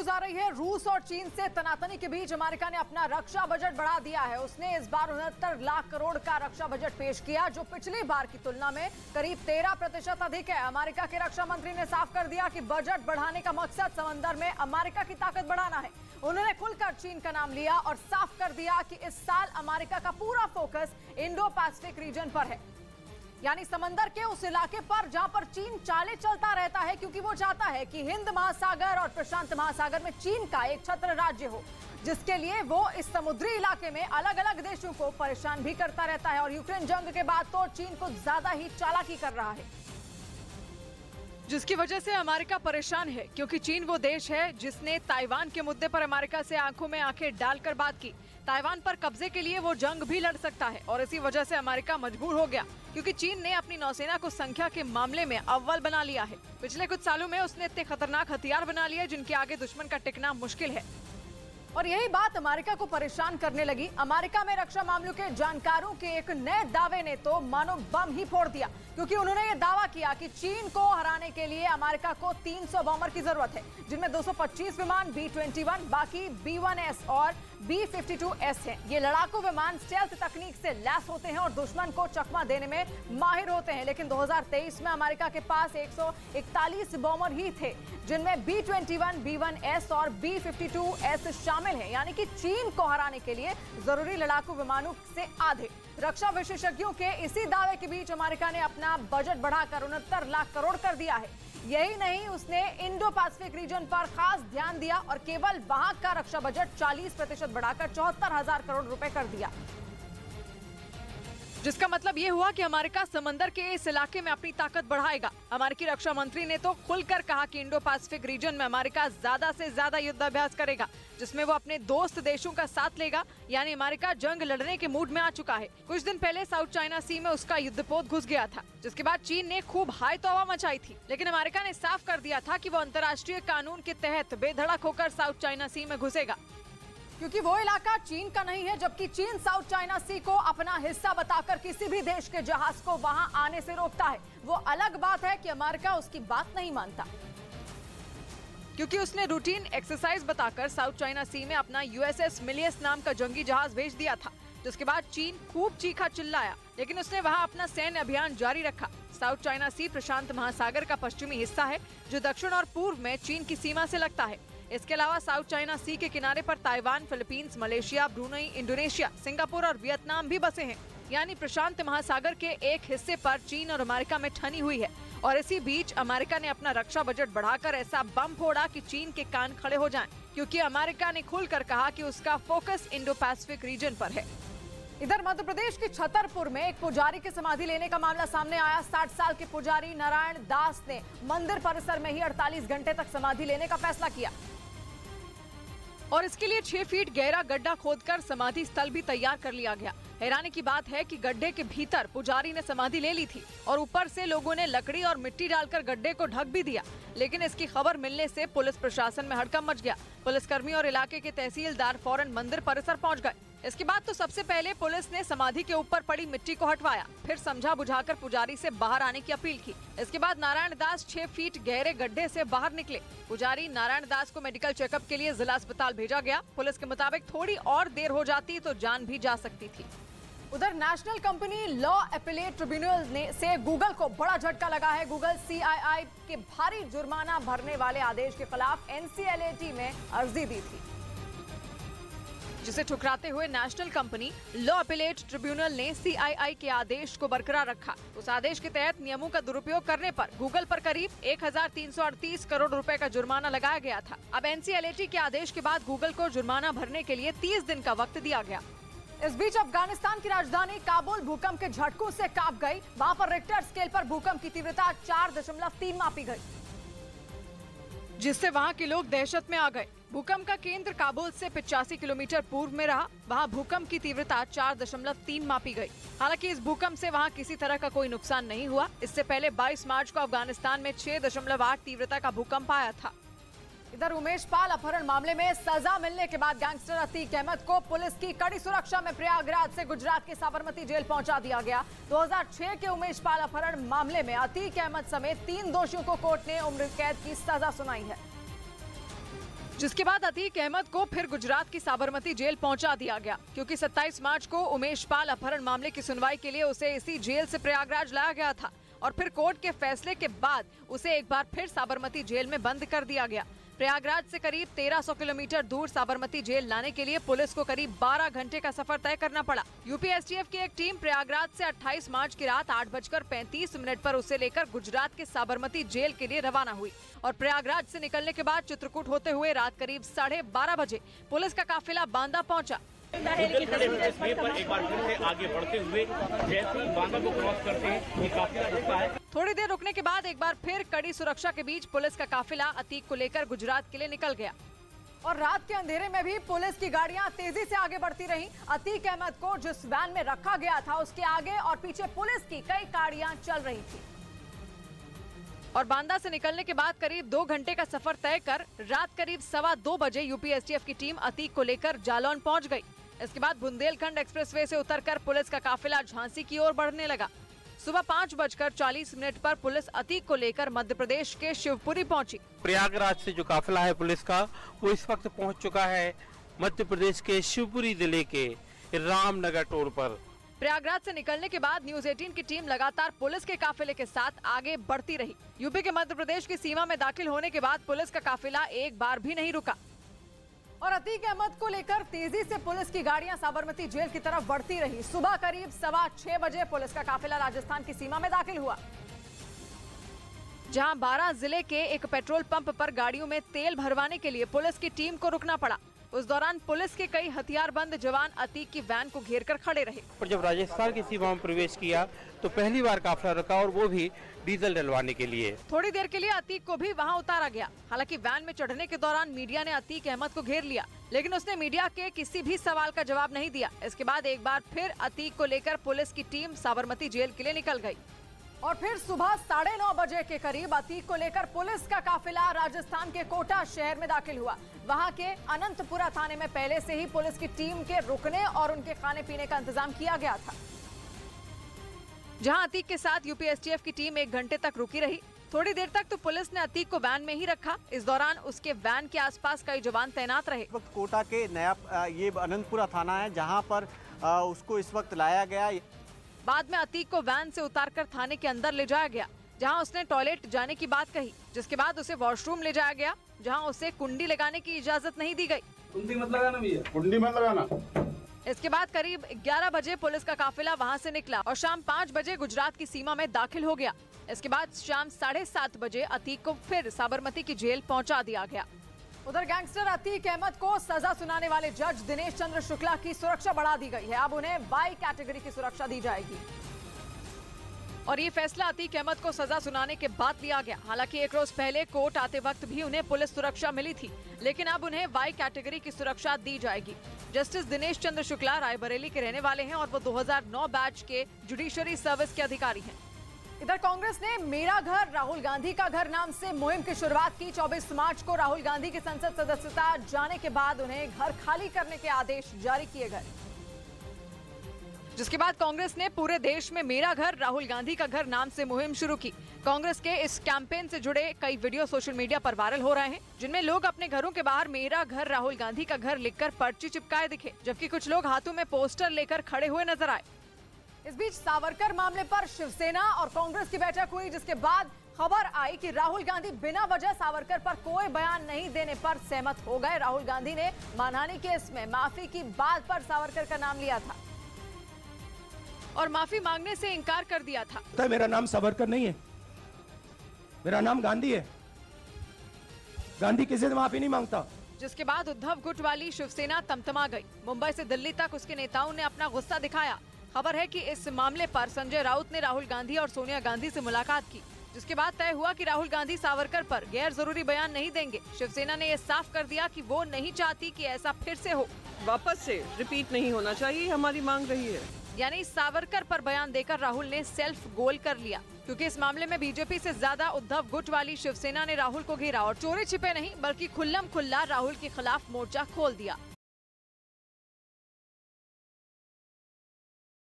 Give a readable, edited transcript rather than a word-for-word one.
News आ रही है। रूस और चीन से तनातनी के बीच अमेरिका ने अपना रक्षा बजट बढ़ा दिया है। उसने इस बार 69 लाख करोड़ का रक्षा बजट पेश किया, जो पिछली बार की तुलना में करीब 13% अधिक है। अमेरिका के रक्षा मंत्री ने साफ कर दिया कि बजट बढ़ाने का मकसद समंदर में अमेरिका की ताकत बढ़ाना है। उन्होंने खुलकर चीन का नाम लिया और साफ कर दिया कि इस साल अमेरिका का पूरा फोकस इंडो पैसिफिक रीजन पर है, यानी समंदर के उस इलाके पर जहां पर चीन चाले चलता रहता है, क्योंकि वो चाहता है कि हिंद महासागर और प्रशांत महासागर में चीन का एक छत्र राज्य हो, जिसके लिए वो इस समुद्री इलाके में अलग अलग देशों को परेशान भी करता रहता है। और यूक्रेन जंग के बाद तो चीन को ज्यादा ही चालाकी कर रहा है, जिसकी वजह से अमेरिका परेशान है, क्योंकि चीन वो देश है जिसने ताइवान के मुद्दे पर अमेरिका से आंखों में आंखें डालकर बात की। ताइवान पर कब्जे के लिए वो जंग भी लड़ सकता है और इसी वजह से अमेरिका मजबूर हो गया, क्योंकि चीन ने अपनी नौसेना को संख्या के मामले में अव्वल बना लिया है। पिछले कुछ सालों में उसने इतने खतरनाक हथियार बना लिए जिनके आगे दुश्मन का टिकना मुश्किल है, और यही बात अमेरिका को परेशान करने लगी। अमेरिका में रक्षा मामलों के जानकारों के एक नए दावे ने तो मानो बम ही फोड़ दिया, क्योंकि उन्होंने ये दावा किया कि चीन को हराने के लिए अमेरिका को 300 बॉम्बर की जरूरत है, जिनमें 225 विमान B-21, बाकी B-1S और B-52S हैं। ये लड़ाकू विमान स्टेल्थ तकनीक से लैस होते हैं और दुश्मन को चकमा देने में माहिर होते हैं। लेकिन 2023 में अमेरिका के पास 141 बॉम्बर ही थे, जिनमें B-21, B-1S और B-52S शामिल हैं, यानी कि चीन को हराने के लिए जरूरी लड़ाकू विमानों से आधे। रक्षा विशेषज्ञों के इसी दावे के बीच अमेरिका ने अपना बजट बढ़ाकर 69 लाख करोड़ कर दिया है। यही नहीं, उसने इंडो पैसिफिक रीजन पर खास ध्यान दिया और केवल वहां का रक्षा बजट 40% बढ़ाकर 74,000 करोड़ रुपए कर दिया, जिसका मतलब ये हुआ कि अमेरिका समंदर के इस इलाके में अपनी ताकत बढ़ाएगा। अमेरिकी रक्षा मंत्री ने तो खुलकर कहा कि इंडो पैसिफिक रीजन में अमेरिका ज्यादा से ज्यादा युद्धाभ्यास करेगा, जिसमें वो अपने दोस्त देशों का साथ लेगा, यानी अमेरिका जंग लड़ने के मूड में आ चुका है। कुछ दिन पहले साउथ चाइना सी में उसका युद्धपोत घुस गया था, जिसके बाद चीन ने खूब हाय तौबा मचाई थी। लेकिन अमेरिका ने साफ कर दिया था कि वो अंतर्राष्ट्रीय कानून के तहत बेधड़क होकर साउथ चाइना सी में घुसेगा, क्योंकि वो इलाका चीन का नहीं है, जबकि चीन साउथ चाइना सी को अपना हिस्सा बताकर किसी भी देश के जहाज को वहां आने से रोकता है। वो अलग बात है कि अमेरिका उसकी बात नहीं मानता, क्योंकि उसने रूटीन एक्सरसाइज बताकर साउथ चाइना सी में अपना USS मिलियस नाम का जंगी जहाज भेज दिया था, जिसके बाद चीन खूब चीखा चिल्लाया, लेकिन उसने वहां अपना सैन्य अभियान जारी रखा। साउथ चाइना सी प्रशांत महासागर का पश्चिमी हिस्सा है, जो दक्षिण और पूर्व में चीन की सीमा से लगता है। इसके अलावा साउथ चाइना सी के किनारे पर Taiwan, Philippines, Malaysia, Brunei, Indonesia, Singapore और वियतनाम भी बसे हैं, यानी प्रशांत महासागर के एक हिस्से पर चीन और अमेरिका में ठनी हुई है। और इसी बीच अमेरिका ने अपना रक्षा बजट बढ़ाकर ऐसा बम फोड़ा कि चीन के कान खड़े हो जाएं, क्योंकि अमेरिका ने खुलकर कहा कि उसका फोकस इंडो पैसिफिक रीजन पर है। इधर मध्य प्रदेश के छतरपुर में एक पुजारी की समाधि लेने का मामला सामने आया। 60 साल के पुजारी नारायण दास ने मंदिर परिसर में ही 48 घंटे तक समाधि लेने का फैसला किया, और इसके लिए 6 फीट गहरा गड्ढा खोदकर समाधि स्थल भी तैयार कर लिया गया। हैरानी की बात है कि गड्ढे के भीतर पुजारी ने समाधि ले ली थी और ऊपर से लोगों ने लकड़ी और मिट्टी डालकर गड्ढे को ढक भी दिया। लेकिन इसकी खबर मिलने से पुलिस प्रशासन में हड़कंप मच गया। पुलिसकर्मी और इलाके के तहसीलदार फौरन मंदिर परिसर पहुंच गए। इसके बाद तो सबसे पहले पुलिस ने समाधि के ऊपर पड़ी मिट्टी को हटवाया, फिर समझा बुझाकर पुजारी से बाहर आने की अपील की। इसके बाद नारायण दास 6 फीट गहरे गड्ढे से बाहर निकले। पुजारी नारायण दास को मेडिकल चेकअप के लिए जिला अस्पताल भेजा गया। पुलिस के मुताबिक थोड़ी और देर हो जाती तो जान भी जा सकती थी। उधर national company law appellate tribunal ने से गूगल को बड़ा झटका लगा है। गूगल CII के भारी जुर्माना भरने वाले आदेश के खिलाफ NCLAT में अर्जी दी थी, जिसे ठुकराते हुए national company law appellate tribunal ने CII के आदेश को बरकरार रखा। उस आदेश के तहत नियमों का दुरुपयोग करने पर गूगल पर करीब 1338 करोड़ रुपए का जुर्माना लगाया गया था। अब NCLAT के आदेश के बाद गूगल को जुर्माना भरने के लिए 30 दिन का वक्त दिया गया। इस बीच अफगानिस्तान की राजधानी काबुल भूकंप के झटकों से कांप गई। वहां पर रिक्टर स्केल पर भूकंप की तीव्रता 4.3 मापी गई, जिससे वहां के लोग दहशत में आ गए। भूकंप का केंद्र काबुल से 85 किलोमीटर पूर्व में रहा। वहां भूकंप की तीव्रता 4.3 मापी गई। हालांकि इस भूकंप से वहां किसी तरह का कोई नुकसान नहीं हुआ। इससे पहले 22 मार्च को अफगानिस्तान में 6.8 तीव्रता का भूकंप आया था। इधर उमेश पाल अपहरण मामले में सजा मिलने के बाद गैंगस्टर अतीक अहमद को पुलिस की कड़ी सुरक्षा में प्रयागराज से गुजरात के साबरमती जेल पहुंचा दिया गया। 2006 के उमेश पाल अपहरण मामले में अतीक अहमद समेत 3 दोषियों को कोर्ट ने उम्र कैद की सजा सुनाई है, जिसके बाद अतीक अहमद को फिर गुजरात की साबरमती जेल पहुंचा दिया गया, क्योंकि 27 मार्च को उमेश पाल अपहरण मामले की सुनवाई के लिए उसे इसी जेल से प्रयागराज लाया गया था और फिर कोर्ट के फैसले के बाद उसे एक बार फिर साबरमती जेल में बंद कर दिया गया। प्रयागराज से करीब 1300 किलोमीटर दूर साबरमती जेल लाने के लिए पुलिस को करीब 12 घंटे का सफर तय करना पड़ा। यूपी एसटीएफ की एक टीम प्रयागराज से 28 मार्च की रात 8:35 पर उसे लेकर गुजरात के साबरमती जेल के लिए रवाना हुई और प्रयागराज से निकलने के बाद चित्रकूट होते हुए रात करीब 12:30 बजे पुलिस का काफिला बांदा पहुंचा। पर एक बार फिर से आगे बढ़ते हुए जैसे ही बांदा को क्रॉस करते हैं ये काफिला रुकता है। थोड़ी देर रुकने के बाद एक बार फिर कड़ी सुरक्षा के बीच पुलिस का काफिला अतीक को लेकर गुजरात के लिए निकल गया और रात के अंधेरे में भी पुलिस की गाड़ियां तेजी से आगे बढ़ती रहीं। अतीक अहमद को जिस वैन में रखा गया था उसके आगे और पीछे पुलिस की कई गाड़ियां चल रही थी और बांदा से निकलने के बाद करीब 2 घंटे का सफर तय कर रात करीब 2:15 बजे यूपी एसटीएफ की टीम अतीक को लेकर जालौन पहुंच गई। इसके बाद बुंदेलखंड एक्सप्रेसवे से उतरकर पुलिस का काफिला झांसी की ओर बढ़ने लगा। सुबह 5:40 पर पुलिस अतीक को लेकर मध्य प्रदेश के शिवपुरी पहुंची। प्रयागराज से जो काफिला है पुलिस का वो इस वक्त पहुंच चुका है मध्य प्रदेश के शिवपुरी जिले के रामनगर टोल पर। प्रयागराज से निकलने के बाद न्यूज 18 की टीम लगातार पुलिस के काफिले के साथ आगे बढ़ती रही। यूपी के मध्य प्रदेश की सीमा में दाखिल होने के बाद पुलिस का काफिला एक बार भी नहीं रुका और अतीक अहमद को लेकर तेजी से पुलिस की गाड़ियां साबरमती जेल की तरफ बढ़ती रही। सुबह करीब 6:15 बजे पुलिस का काफिला राजस्थान की सीमा में दाखिल हुआ, जहां 12 जिले के एक पेट्रोल पंप पर गाड़ियों में तेल भरवाने के लिए पुलिस की टीम को रुकना पड़ा। उस दौरान पुलिस के कई हथियारबंद जवान अतीक की वैन को घेरकर खड़े रहे। और जब राजस्थान की सीमा में प्रवेश किया तो पहली बार काफिला रुका और वो भी डीजल डलवाने के लिए। थोड़ी देर के लिए अतीक को भी वहां उतारा गया। हालांकि वैन में चढ़ने के दौरान मीडिया ने अतीक अहमद को घेर लिया, लेकिन उसने मीडिया के किसी भी सवाल का जवाब नहीं दिया। इसके बाद एक बार फिर अतीक को लेकर पुलिस की टीम साबरमती जेल के लिए निकल गई और फिर सुबह 9:30 बजे के करीब अतीक को लेकर पुलिस का काफिला राजस्थान के कोटा शहर में दाखिल हुआ। वहां के अनंतपुरा थाने में पहले से ही पुलिस की टीम के रुकने और उनके खाने पीने का इंतजाम किया गया था, जहां अतीक के साथ यूपी एसटीएफ की टीम 1 घंटे तक रुकी रही। थोड़ी देर तक तो पुलिस ने अतीक को वैन में ही रखा। इस दौरान उसके वैन के आसपास कई जवान तैनात रहे। वक्त कोटा के नया ये अनंतपुरा थाना है जहां पर उसको इस वक्त लाया गया। बाद में अतीक को वैन से उतारकर थाने के अंदर ले जाया गया, जहां उसने टॉयलेट जाने की बात कही, जिसके बाद उसे वॉशरूम ले जाया गया, जहां उसे कुंडी लगाने की इजाजत नहीं दी गई। कुंडी मत लगाना भैया, कुंडी मत लगाना। इसके बाद करीब 11 बजे पुलिस का काफिला वहां से निकला और शाम 5 बजे गुजरात की सीमा में दाखिल हो गया। इसके बाद शाम 7:30 बजे अतीक को फिर साबरमती की जेल पहुंचा दिया गया। उधर गैंगस्टर अतीक अहमद को सजा सुनाने वाले जज दिनेश चंद्र शुक्ला की सुरक्षा बढ़ा दी गई है। अब उन्हें वाई कैटेगरी की सुरक्षा दी जाएगी और ये फैसला अतीक अहमद को सजा सुनाने के बाद लिया गया। हालांकि एक रोज पहले कोर्ट आते वक्त भी उन्हें पुलिस सुरक्षा मिली थी, लेकिन अब उन्हें वाई कैटेगरी की सुरक्षा दी जाएगी। जस्टिस दिनेश चंद्र शुक्ला रायबरेली के रहने वाले हैं और वो 2009 बैच के जुडिशरी सर्विस के अधिकारी हैं। इधर कांग्रेस ने मेरा घर राहुल गांधी का घर नाम से मुहिम की शुरुआत की। 24 मार्च को राहुल गांधी की संसद सदस्यता जाने के बाद उन्हें घर खाली करने के आदेश जारी किए गए, जिसके बाद कांग्रेस ने पूरे देश में मेरा घर राहुल गांधी का घर नाम से मुहिम शुरू की। कांग्रेस के इस कैंपेन से जुड़े कई वीडियो सोशल मीडिया पर वायरल हो रहे हैं, जिनमें लोग अपने घरों के बाहर मेरा घर राहुल गांधी का घर लिखकर पर्ची चिपकाए दिखे, जबकि कुछ लोग हाथों में पोस्टर लेकर खड़े हुए नजर आए। इस बीच सावरकर मामले पर शिवसेना और कांग्रेस की बैठक हुई, जिसके बाद खबर आई कि राहुल गांधी बिना वजह सावरकर पर कोई बयान नहीं देने पर सहमत हो गए। राहुल गांधी ने मानहानि केस में माफी की बात पर सावरकर का नाम लिया था और माफी मांगने से इनकार कर दिया था। तो मेरा नाम सावरकर नहीं है, मेरा नाम गांधी है। गांधी किसी से माफी नहीं मांगता। जिसके बाद उद्धव गुट वाली शिवसेना तमतमा गई। मुंबई से दिल्ली तक उसके नेताओं ने अपना गुस्सा दिखाया। खबर है कि इस मामले पर संजय राउत ने राहुल गांधी और सोनिया गांधी से मुलाकात की, जिसके बाद तय हुआ कि राहुल गांधी सावरकर पर गैर जरूरी बयान नहीं देंगे। शिवसेना ने यह साफ कर दिया कि वो नहीं चाहती कि ऐसा फिर से हो। वापस से रिपीट नहीं होना चाहिए, हमारी मांग रही है। यानी सावरकर पर बयान देकर राहुल ने सेल्फ गोल कर लिया, क्योंकि इस मामले में बीजेपी से ज्यादा उद्धव गुट वाली शिवसेना ने राहुल को घेरा और चोरी छिपे नहीं बल्कि खुल्लम खुल्ला राहुल के खिलाफ मोर्चा खोल दिया।